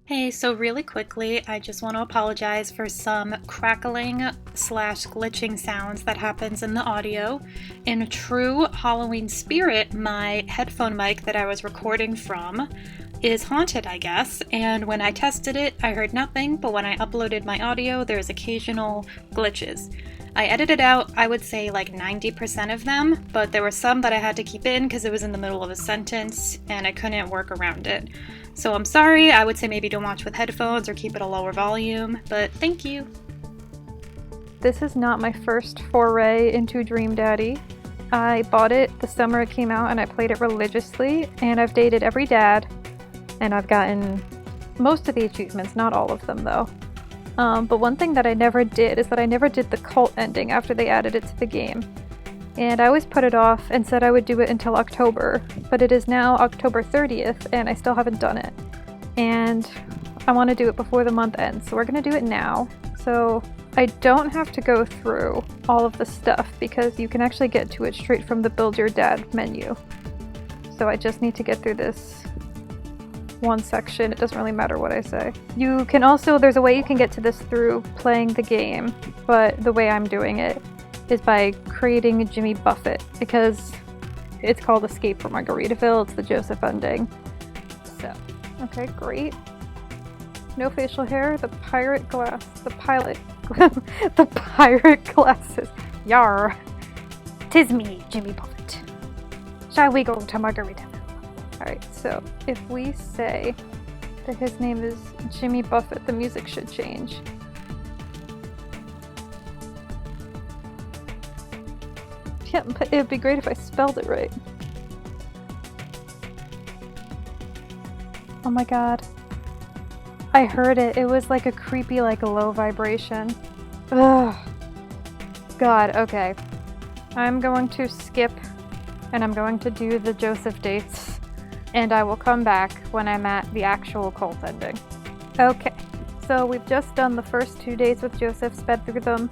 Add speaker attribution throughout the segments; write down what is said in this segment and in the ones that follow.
Speaker 1: Hey, so really quickly, I just want to apologize for some crackling slash glitching sounds that happens in the audio. In true Halloween spirit, my headphone mic that I was recording from is haunted, I guess, and when I tested it, I heard nothing, but when I uploaded my audio, there's occasional glitches. I edited out, I would say, like 90% of them, but there were some that I had to keep in because it was in the middle of a sentence and I couldn't work around it. So I'm sorry, I would say maybe don't watch with headphones or keep it a lower volume, but thank you.
Speaker 2: This is not my first foray into Dream Daddy. I bought it the summer it came out and I played it religiously, and I've dated every dad, and I've gotten most of the achievements, not all of them though. But one thing that I never did is that I never did the cult ending after they added it to the game. And I always put it off and said I would do it until October, but it is now October 30th and I still haven't done it. And I want to do it before the month ends, so we're going to do it now. So I don't have to go through all of the stuff because you can actually get to it straight from the Build Your Dad menu. So I just need to get through this one section. It doesn't really matter what I say. You can also, there's a way you can get to this through playing the game, but the way I'm doing it is by creating Jimmy Buffett, because it's called Escape from Margaritaville. It's the Joseph ending. So, okay, great. No facial hair, the pirate glass, the pilot, the pirate glasses. Yar. 'Tis me, Jimmy Buffett. Shall we go to Margaritaville? Alright, so if we say that his name is Jimmy Buffett, the music should change. Yeah, but it would be great if I spelled it right. Oh my god. I heard it. It was like a creepy, like low vibration. Ugh. God, okay. I'm going to skip and I'm going to do the Joseph dates, and I will come back when I'm at the actual cult ending. Okay, so we've just done the first 2 days with Joseph, sped through them,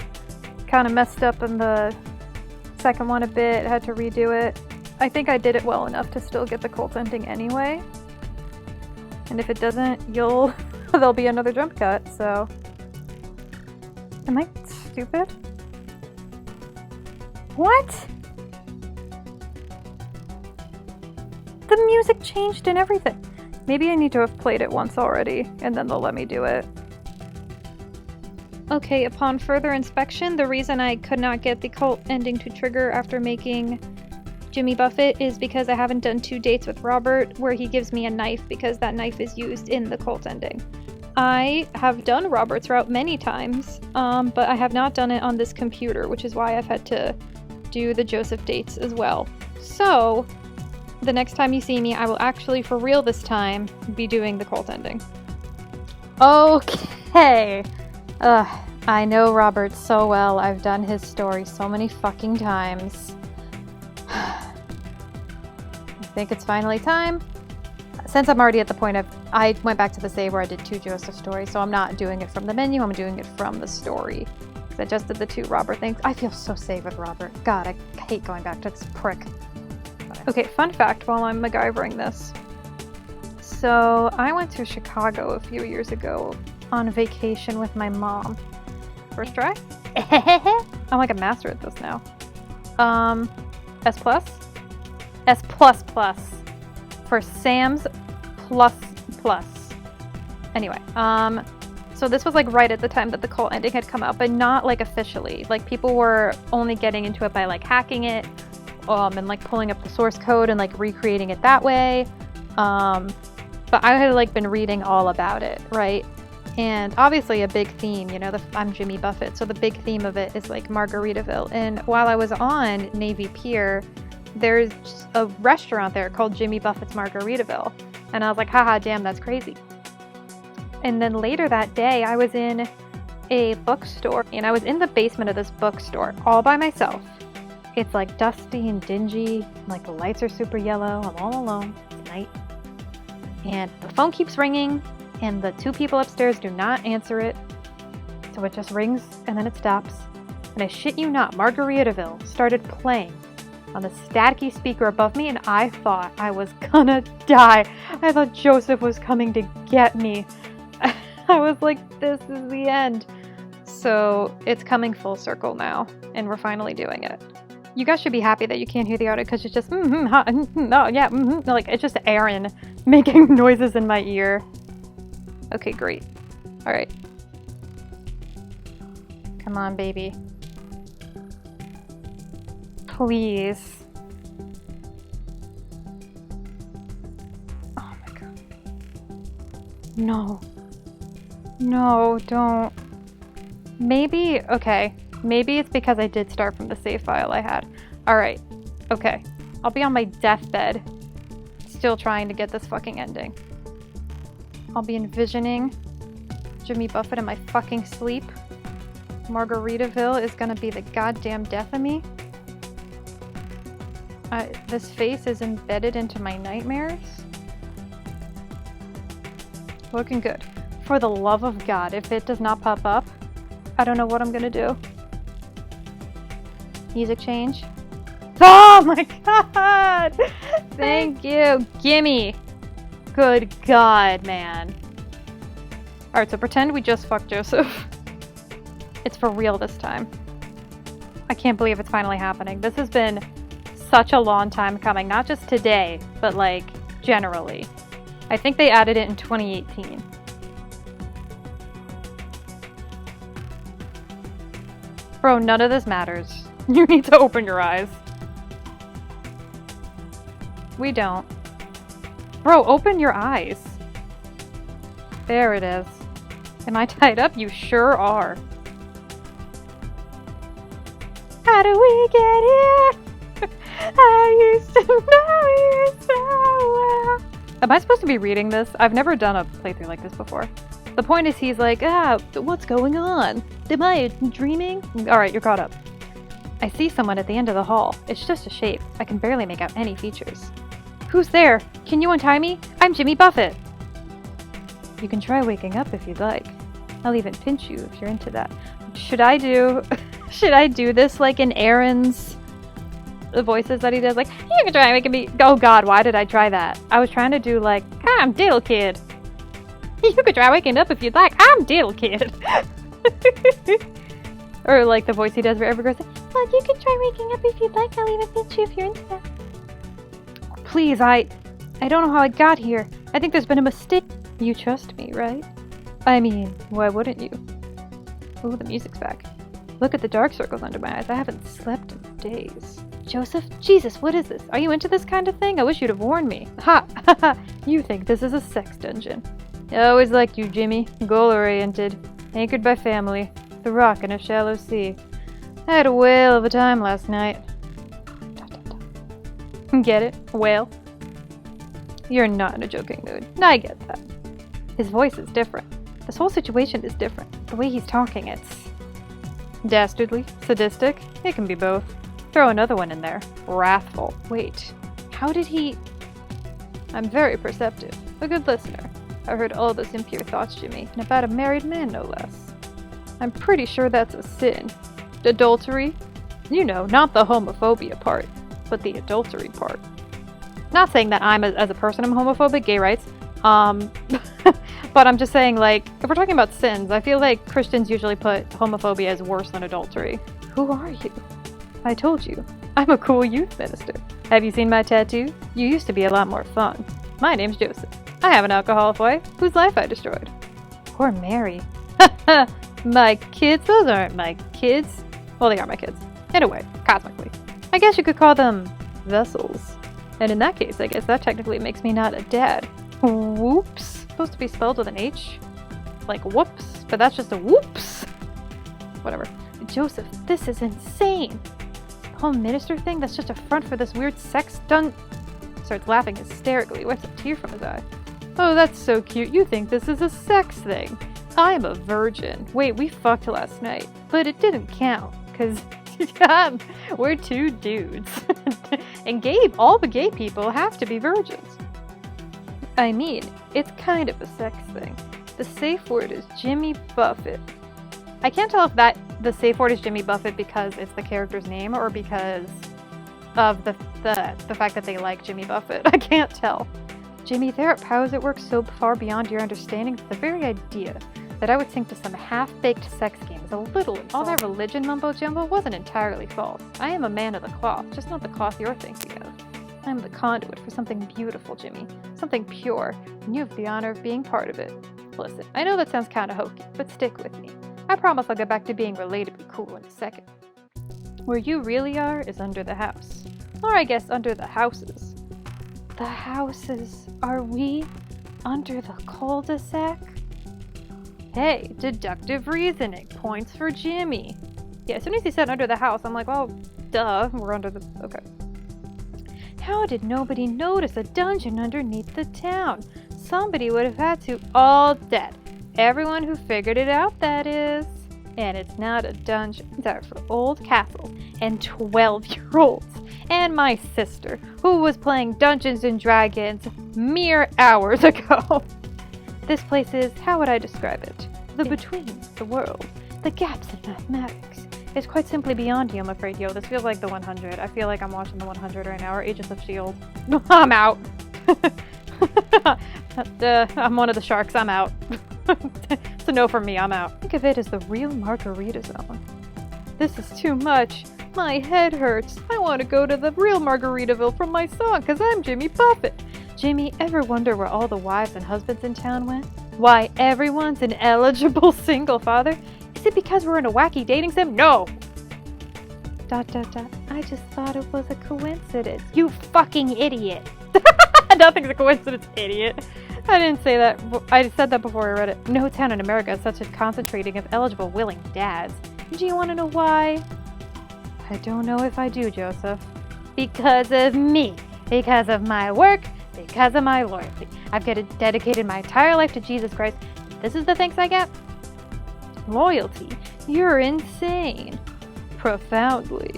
Speaker 2: kind of messed up in the second one a bit, had to redo it. I think I did it well enough to still get the cult ending anyway. And if it doesn't, there'll be another jump cut, so. Am I stupid? What? The music changed and everything. Maybe I need to have played it once already, and then they'll let me do it. Okay, upon further inspection, the reason I could not get the cult ending to trigger after making Jimmy Buffett is because I haven't done 2 dates with Robert where he gives me a knife, because that knife is used in the cult ending. I have done Robert's route many times, but I have not done it on this computer, which is why I've had to do the Joseph dates as well. So, the next time you see me, I will actually, for real this time, be doing the cult ending. Okay. I know Robert so well. I've done his story so many fucking times. I think it's finally time. Since I'm already at the point I went back to the save where I did 2 Joseph stories, so I'm not doing it from the menu, I'm doing it from the story. Because I just did the 2 Robert things. I feel so safe with Robert. God, I hate going back to this prick. Okay, fun fact while I'm MacGyvering this. So, I went to Chicago a few years ago on vacation with my mom. First try? I'm like a master at this now. S plus? S plus plus. For Sam's plus plus. Anyway, so this was like right at the time that the cult ending had come out, but not like officially. Like people were only getting into it by like hacking it, and like pulling up the source code and like recreating it that way. But I had like been reading all about it, right? And obviously a big theme, you know, I'm Jimmy Buffett, so the big theme of it is like Margaritaville. And while I was on Navy Pier, there's a restaurant there called Jimmy Buffett's Margaritaville. And I was like, haha, damn, that's crazy. And then later that day, I was in a bookstore, and I was in the basement of this bookstore all by myself. It's like dusty and dingy, like the lights are super yellow, I'm all alone, it's night. And the phone keeps ringing, and the 2 people upstairs do not answer it. So it just rings, and then it stops. And I shit you not, Margaritaville started playing on the staticky speaker above me, and I thought I was gonna die. I thought Joseph was coming to get me. I was like, this is the end. So it's coming full circle now, and we're finally doing it. You guys should be happy that you can't hear the audio because it's just, oh yeah, like it's just Aaron making noises in my ear. Okay, great. All right. Come on, baby. Please. Oh my god. No. No, don't. Maybe, okay. Maybe it's because I did start from the save file I had. Alright. Okay. I'll be on my deathbed. Still trying to get this fucking ending. I'll be envisioning Jimmy Buffett in my fucking sleep. Margaritaville is gonna be the goddamn death of me. This face is embedded into my nightmares. Looking good. For the love of God, if it does not pop up, I don't know what I'm gonna do. Music change. Oh my god! Thank you! Gimme! Good God, man. Alright, so pretend we just fucked Joseph. It's for real this time. I can't believe it's finally happening. This has been such a long time coming. Not just today, but like, generally. I think they added it in 2018. Bro, none of this matters. You need to open your eyes. We don't. Bro, open your eyes. There it is. Am I tied up? You sure are. How do we get here? I used to know you so well. Am I supposed to be reading this? I've never done a playthrough like this before. The point is he's like, what's going on? Am I dreaming? Alright, you're caught up. I see someone at the end of the hall. It's just a shape. I can barely make out any features. Who's there? Can you untie me? I'm Jimmy Buffett. You can try waking up if you'd like. I'll even pinch you if you're into that. Should I do this like in Aaron's the voices that he does? Like, you can try making me. Oh god, why did I try that? I was trying to do like, I'm Diddle Kid. You could try waking up if you'd like. I'm Diddle Kid. Or like the voice he does for every girl. Well, you can try waking up if you'd like. I'll even pinch you if you're into that. Please, I don't know how I got here. I think there's been a mistake. You trust me, right? I mean, why wouldn't you? Oh, the music's back. Look at the dark circles under my eyes. I haven't slept in days. Joseph? Jesus, what is this? Are you into this kind of thing? I wish you'd have warned me. Ha! You think this is a sex dungeon. I always liked you, Jimmy. Goal-oriented. Anchored by family. The rock in a shallow sea. I had a whale of a time last night. Get it? Whale? You're not in a joking mood. I get that. His voice is different. This whole situation is different. The way he's talking, it's dastardly, sadistic. It can be both. Throw another one in there. Wrathful. Wait, how did he... I'm very perceptive. A good listener. I heard all those impure thoughts, Jimmy, and about a married man, no less. I'm pretty sure that's a sin. Adultery? You know, not the homophobia part, but the adultery part. Not saying that I'm, as a person, I'm homophobic, gay rights. But I'm just saying, like, if we're talking about sins, I feel like Christians usually put homophobia as worse than adultery. Who are you? I told you. I'm a cool youth minister. Have you seen my tattoo? You used to be a lot more fun. My name's Joseph. I have an alcoholic wife whose life I destroyed. Poor Mary. My kids? Those aren't my kids. Well, they are my kids. In a way, cosmically. I guess you could call them vessels. And in that case, I guess that technically makes me not a dad. Whoops. Supposed to be spelled with an H? Like whoops, but that's just a whoops. Whatever. Joseph, this is insane. The whole minister thing, that's just a front for this weird sex dunk. Starts laughing hysterically, wipes a tear from his eye. Oh, that's so cute. You think this is a sex thing. I'm a virgin. Wait, we fucked last night, but it didn't count, because we're two dudes. And all the gay people have to be virgins. I mean, it's kind of a sex thing. The safe word is Jimmy Buffett. I can't tell if the safe word is Jimmy Buffett because it's the character's name or because of the fact that they like Jimmy Buffett. I can't tell. Jimmy, there are powers at work so far beyond your understanding that the very idea that I would sink to some half-baked sex game is a little insulting. All that religion mumbo-jumbo wasn't entirely false. I am a man of the cloth, just not the cloth you're thinking of. I am the conduit for something beautiful, Jimmy. Something pure, and you have the honor of being part of it. Listen, I know that sounds kinda hokey, but stick with me. I promise I'll get back to being relatably cool in a second. Where you really are is under the house. Or I guess under the houses. The houses. Are we under the cul-de-sac? Hey, deductive reasoning. Points for Jimmy. Yeah, as soon as he said under the house, I'm like, well, duh, we're under the... Okay. How did nobody notice a dungeon underneath the town? Somebody would have had to. All dead. Everyone who figured it out, that is. And it's not a dungeon. They're for old castles and 12-year-olds. And my sister, who was playing Dungeons and Dragons mere hours ago. This place is, how would I describe it? The betweens, the world, the gaps in mathematics. It's quite simply beyond you, I'm afraid. Yo, this feels like the 100. I feel like I'm watching the 100 right now, or Agents of S.H.I.E.L.D. I'm out. I'm one of the sharks, I'm out. It's a no from me, I'm out. Think of it as the real margarita zone. This is too much. My head hurts. I want to go to the real Margaritaville from my song, because I'm Jimmy Buffett. Jimmy, ever wonder where all the wives and husbands in town went? Why everyone's an eligible single father? Is it because we're in a wacky dating sim? No! ... I just thought it was a coincidence. You fucking idiot! Nothing's a coincidence, idiot. I didn't say that. I said that before I read it. No town in America is such a concentrating of eligible, willing dads. Do you want to know why? I don't know if I do, Joseph. Because of me. Because of my work. Because of my loyalty. I've dedicated my entire life to Jesus Christ. This is the thanks I get? Loyalty? You're insane. Profoundly.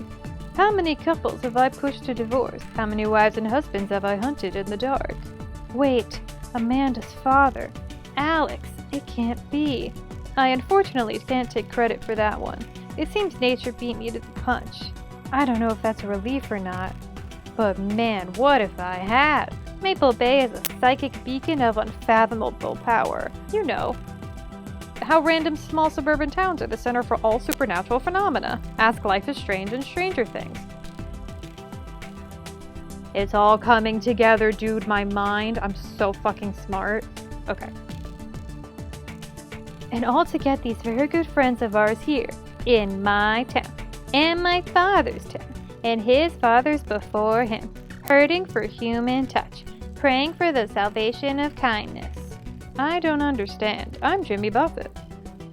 Speaker 2: How many couples have I pushed to divorce? How many wives and husbands have I hunted in the dark? Wait, Amanda's father. Alex, it can't be. I unfortunately can't take credit for that one. It seems nature beat me to the punch. I don't know if that's a relief or not. But man, what if I had? Maple Bay is a psychic beacon of unfathomable power. You know, how random small suburban towns are the center for all supernatural phenomena. Ask Life is Strange and Stranger Things. It's all coming together, dude, my mind. I'm so fucking smart. Okay. And all to get these very good friends of ours here, in my town, and my father's town, and his father's before him, hurting for human touch, praying for the salvation of kindness. I don't understand. I'm Jimmy Buffett.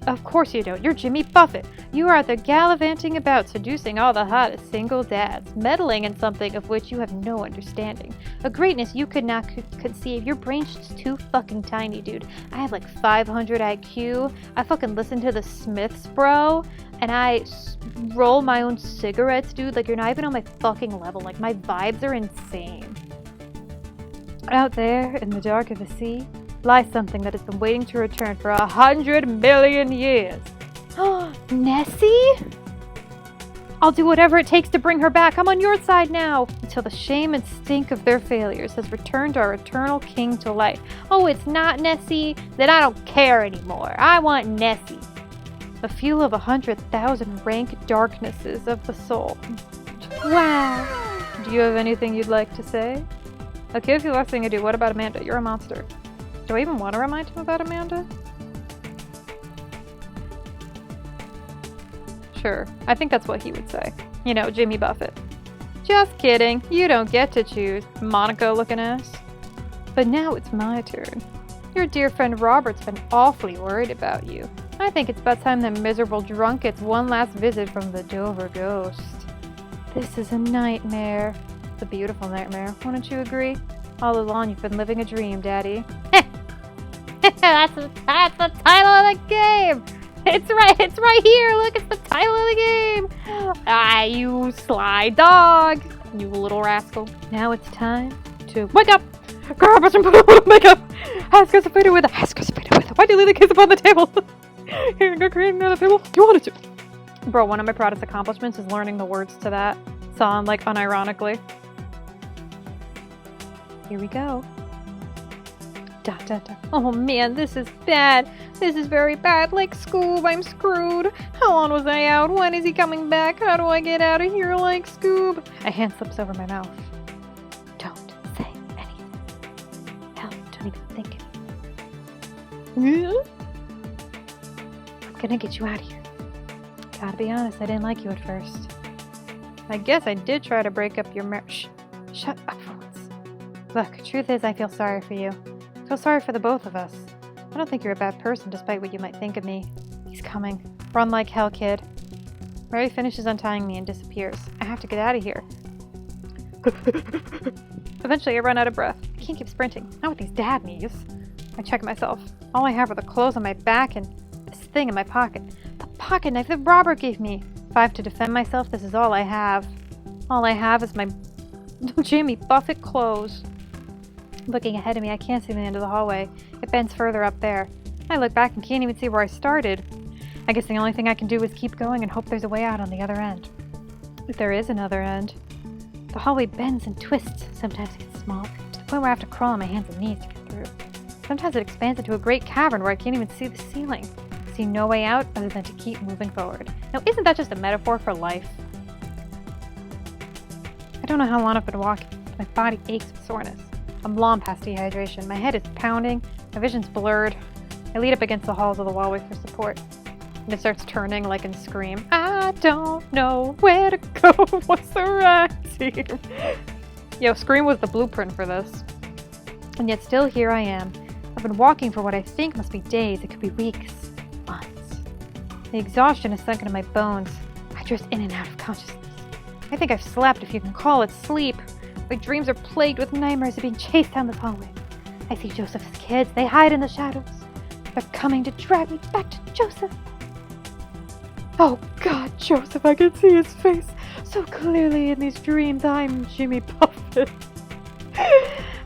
Speaker 2: Of course you don't. You're Jimmy Buffett. You are the gallivanting about, seducing all the hottest single dads, meddling in something of which you have no understanding. A greatness you could not conceive. Your brain's just too fucking tiny, dude. I have like 500 IQ. I fucking listen to the Smiths, bro. And I roll my own cigarettes, dude. Like, you're not even on my fucking level. Like, my vibes are insane. Out there, in the dark of the sea, lies something that has been waiting to return for 100 million years. Nessie? I'll do whatever it takes to bring her back. I'm on your side now. Until the shame and stink of their failures has returned our eternal king to life. Oh, it's not Nessie? Then I don't care anymore. I want Nessie. A few of 100,000 rank darknesses of the soul. Wow. Do you have anything you'd like to say? Okay, if you last thing I do, what about Amanda? You're a monster. Do I even want to remind him about Amanda? Sure, I think that's what he would say. You know, Jimmy Buffett. Just kidding, you don't get to choose, Monaco-looking ass. But now it's my turn. Your dear friend Robert's been awfully worried about you. I think it's about time that miserable drunk gets one last visit from the Dover ghost. This is a nightmare. It's a beautiful nightmare, wouldn't you agree? All along you've been living a dream, Daddy. That's the title of the game! It's right here! Look, it's the title of the game! Ah, you sly dog! You little rascal. Now it's time to wake up! Grab us and put on makeup! Ask us to put it with it! Ask us to put it with it! Why do you leave the kids upon the table? Here, go create another table. You wanted to. Bro, one of my proudest accomplishments is learning the words to that song, like, unironically. Here we go. Oh man, this is bad. This is very bad. Like Scoob, I'm screwed. How long was I out? When is he coming back? How do I get out of here like Scoob? A hand slips over my mouth. Don't say anything. Hell, don't even think it. I'm gonna get you out of here. Gotta be honest, I didn't like you at first. I guess I did try to break up your marriage. Shut up for once. Look, truth is I feel sorry for you. I feel sorry for the both of us. I don't think you're a bad person despite what you might think of me. He's coming. Run like hell, kid. Mary finishes untying me and disappears. I have to get out of here. Eventually I run out of breath. I can't keep sprinting. Not with these dad knees. I check myself. All I have are the clothes on my back and this thing in my pocket. The pocket knife that Robert gave me. If I have to defend myself, this is all I have. All I have is my Jimmy Buffett clothes. Looking ahead of me, I can't see the end of the hallway. It bends further up there. I look back and can't even see where I started. I guess the only thing I can do is keep going and hope there's a way out on the other end. If there is another end. The hallway bends and twists. Sometimes it gets small, to the point where I have to crawl on my hands and knees to get through. Sometimes it expands into a great cavern where I can't even see the ceiling. I see no way out other than to keep moving forward. Now, isn't that just a metaphor for life? I don't know how long I've been walking. My body aches with soreness. I'm long past dehydration. My head is pounding. My vision's blurred. I lean up against the walls of the hallway for support. And it starts turning like in Scream. I don't know where to go. What's the right team? Yo, Scream was the blueprint for this. And yet still here I am. I've been walking for what I think must be days. It could be weeks. Months. The exhaustion has sunk into my bones. I drift in and out of consciousness. I think I've slept, if you can call it sleep. My dreams are plagued with nightmares of being chased down this hallway. I see Joseph's kids. They hide in the shadows. They're coming to drag me back to Joseph. Oh God, Joseph, I can see his face so clearly in these dreams. I'm Jimmy Buffett.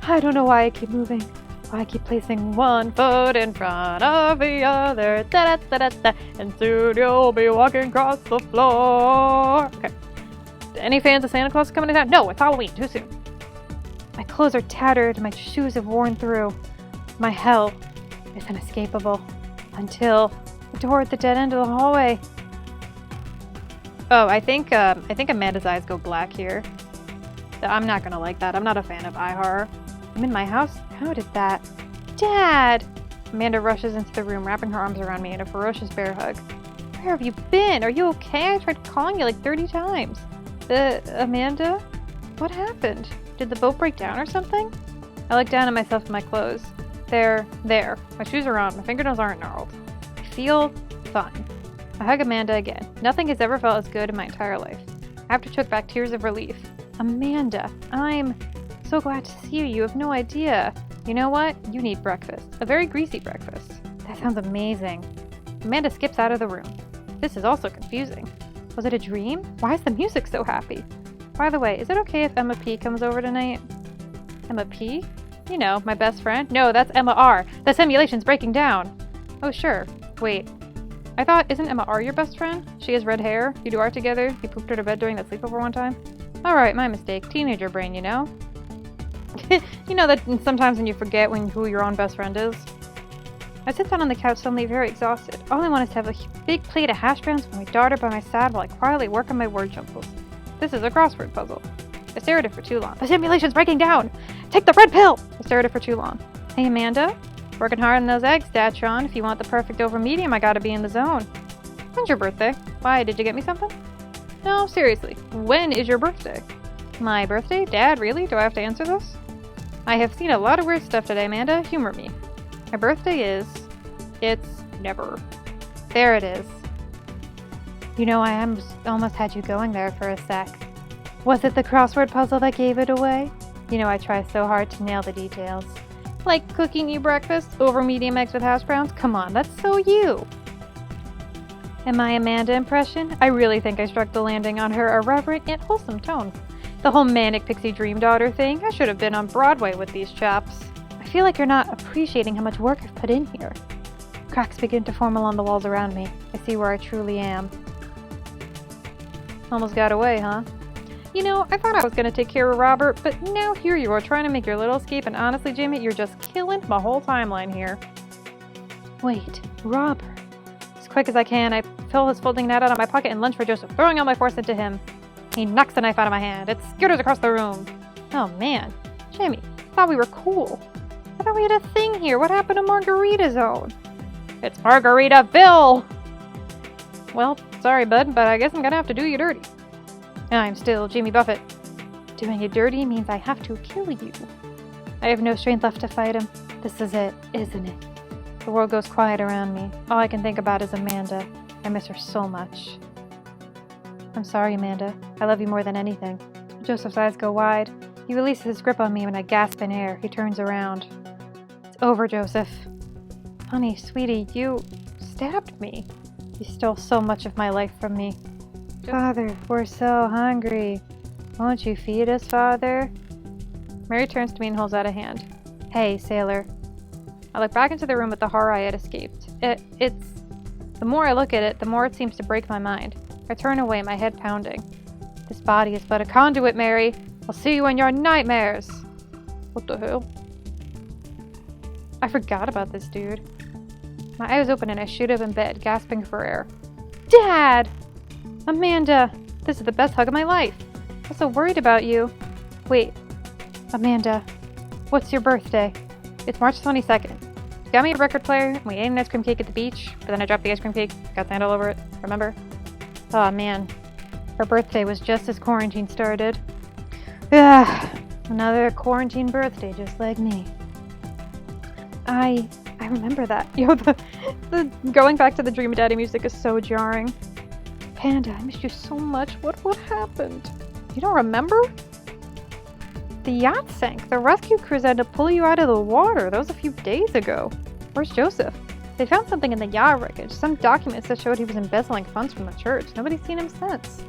Speaker 2: I don't know why I keep moving. Why I keep placing one foot in front of the other. Da-da-da-da-da. And soon you'll be walking across the floor. Okay. Any fans of Santa Claus coming to town? No, it's Halloween. Too soon. My clothes are tattered and my shoes have worn through. My hell is inescapable until the door at the dead end of the hallway. Oh, I think Amanda's eyes go black here. I'm not gonna like that. I'm not a fan of eye horror. I'm in my house? How did that? Dad! Amanda rushes into the room, wrapping her arms around me in a ferocious bear hug. Where have you been? Are you okay? I tried calling you like 30 times. Amanda? What happened? Did the boat break down or something? I look down at myself in my clothes. There. My shoes are on. My fingernails aren't gnarled. I feel fine. I hug Amanda again. Nothing has ever felt as good in my entire life. I have to choke back tears of relief. Amanda, I'm so glad to see you. You have no idea. You know what? You need breakfast. A very greasy breakfast. That sounds amazing. Amanda skips out of the room. This is also confusing. Was it a dream? Why is the music so happy? By the way, is it okay if Emma P comes over tonight? Emma P? You know, my best friend? No, that's Emma R. The simulation's breaking down. Oh, sure. Wait. I thought, isn't Emma R your best friend? She has red hair. You do art together. You pooped her to bed during that sleepover one time. Alright, my mistake. Teenager brain, you know? You know that sometimes when you forget who your own best friend is? I sit down on the couch suddenly very exhausted. All I want is to have a big plate of hash browns with my daughter by my side while I quietly work on my word jumbles. This is a crossword puzzle. I stared at it for too long. The simulation's breaking down! Take the red pill! I stared at it for too long. Hey, Amanda? Working hard on those eggs, Datron. If you want the perfect over medium, I gotta be in the zone. When's your birthday? Why, did you get me something? No, seriously. When is your birthday? My birthday? Dad, really? Do I have to answer this? I have seen a lot of weird stuff today, Amanda. Humor me. My birthday is... It's never. There it is. You know, I almost had you going there for a sec. Was it the crossword puzzle that gave it away? You know, I try so hard to nail the details. Like cooking you breakfast over medium eggs with hash browns? Come on, that's so you. And my Amanda impression? I really think I struck the landing on her irreverent yet wholesome tone. The whole manic pixie dream daughter thing, I should have been on Broadway with these chaps. I feel like you're not appreciating how much work I've put in here. Cracks begin to form along the walls around me. I see where I truly am. Almost got away, huh? You know, I thought I was gonna take care of Robert, but now here you are trying to make your little escape, and honestly, Jimmy, you're just killing my whole timeline here. Wait, Robert. As quick as I can, I fill his folding knife out of my pocket and lunge for Joseph, throwing all my force into him. He knocks the knife out of my hand. It skitters across the room. Oh man, Jimmy, I thought we were cool. I thought we had a thing here. What happened to Margarita Zone? It's Margaritaville! Well, sorry, bud, but I guess I'm gonna have to do you dirty. I'm still Jimmy Buffett. Doing you dirty means I have to kill you. I have no strength left to fight him. This is it, isn't it? The world goes quiet around me. All I can think about is Amanda. I miss her so much. I'm sorry, Amanda. I love you more than anything. Joseph's eyes go wide. He releases his grip on me when I gasp in air. He turns around. It's over, Joseph. Honey, sweetie, you stabbed me. You stole so much of my life from me. Father, we're so hungry. Won't you feed us, Father? Mary turns to me and holds out a hand. Hey, sailor. I look back into the room with the horror I had escaped. It's... The more I look at it, the more it seems to break my mind. I turn away, my head pounding. This body is but a conduit, Mary. I'll see you in your nightmares. What the hell? I forgot about this dude. My eyes open and I shoot up in bed, gasping for air. Dad! Amanda! This is the best hug of my life. I'm so worried about you. Wait. Amanda. What's your birthday? It's March 22nd. You got me a record player, and we ate an ice cream cake at the beach, but then I dropped the ice cream cake, got sand all over it, remember? Aw, man. Her birthday was just as quarantine started. Ugh, another quarantine birthday just like me. I remember that. Yo, the going back to the Dream Daddy music is so jarring. Panda, I missed you so much. What happened? You don't remember? The yacht sank. The rescue crews had to pull you out of the water. That was a few days ago. Where's Joseph? They found something in the yacht wreckage. Some documents that showed he was embezzling funds from the church. Nobody's seen him since.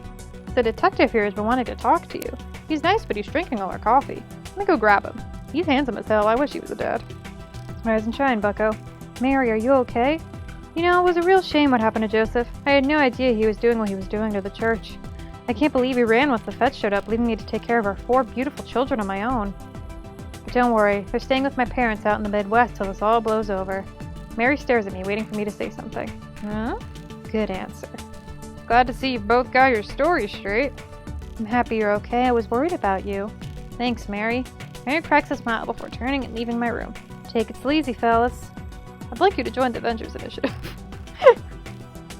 Speaker 2: The detective here has been wanting to talk to you. He's nice, but he's drinking all our coffee. Let me go grab him. He's handsome as hell. I wish he was a dad. Rise and shine, bucko. Mary, are you okay? You know, it was a real shame what happened to Joseph. I had no idea he was doing what he was doing to the church. I can't believe he ran once the feds showed up, leaving me to take care of our 4 beautiful children on my own. But don't worry, they're staying with my parents out in the Midwest till this all blows over. Mary stares at me, waiting for me to say something. Huh? Good answer. Glad to see you both got your stories straight. I'm happy you're okay. I was worried about you. Thanks, Mary. Mary cracks a smile before turning and leaving my room. Take it sleazy, fellas. I'd like you to join the Avengers Initiative.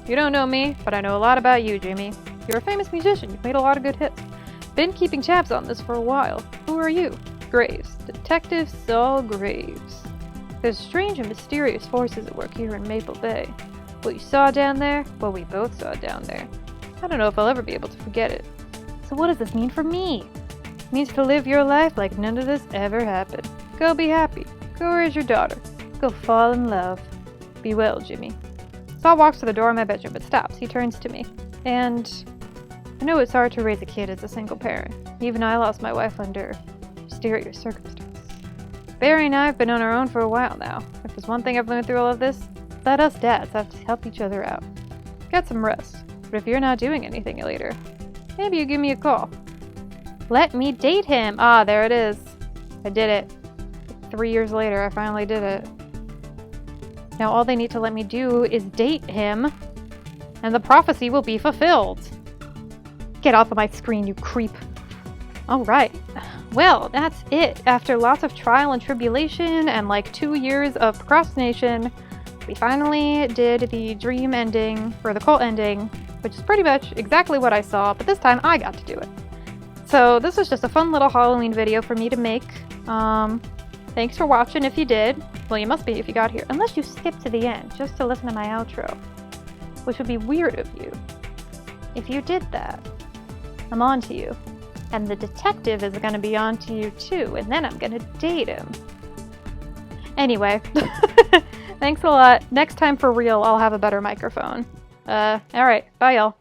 Speaker 2: You don't know me, but I know a lot about you, Jimmy. You're a famous musician. You've made a lot of good hits. Been keeping tabs on this for a while. Who are you? Graves. Detective Saul Graves. There's strange and mysterious forces at work here in Maple Bay. What you saw down there? What we both saw down there. I don't know if I'll ever be able to forget it. So what does this mean for me? It means to live your life like none of this ever happened. Go be happy. Go raise your daughter. Go fall in love. Be well, Jimmy. Saul walks to the door of my bedroom but stops. He turns to me. And I know it's hard to raise a kid as a single parent. Even I lost my wife under mysterious circumstances. Barry and I have been on our own for a while now. If there's one thing I've learned through all of this, let us dads have to help each other out. Get some rest. But if you're not doing anything later, maybe you give me a call. Let me date him! Ah, there it is. I did it. 3 years later, I finally did it. Now all they need to let me do is date him, and the prophecy will be fulfilled. Get off of my screen, you creep. Alright. Well, that's it. After lots of trial and tribulation and like 2 years of procrastination, we finally did the dream ending, or the cult ending, which is pretty much exactly what I saw, but this time I got to do it. So this was just a fun little Halloween video for me to make. Thanks for watching if you did. Well, you must be if you got here. Unless you skipped to the end, just to listen to my outro. Which would be weird of you. If you did that, I'm on to you. And the detective is going to be on to you too, and then I'm going to date him. Anyway, thanks a lot. Next time for real, I'll have a better microphone. Alright, bye y'all.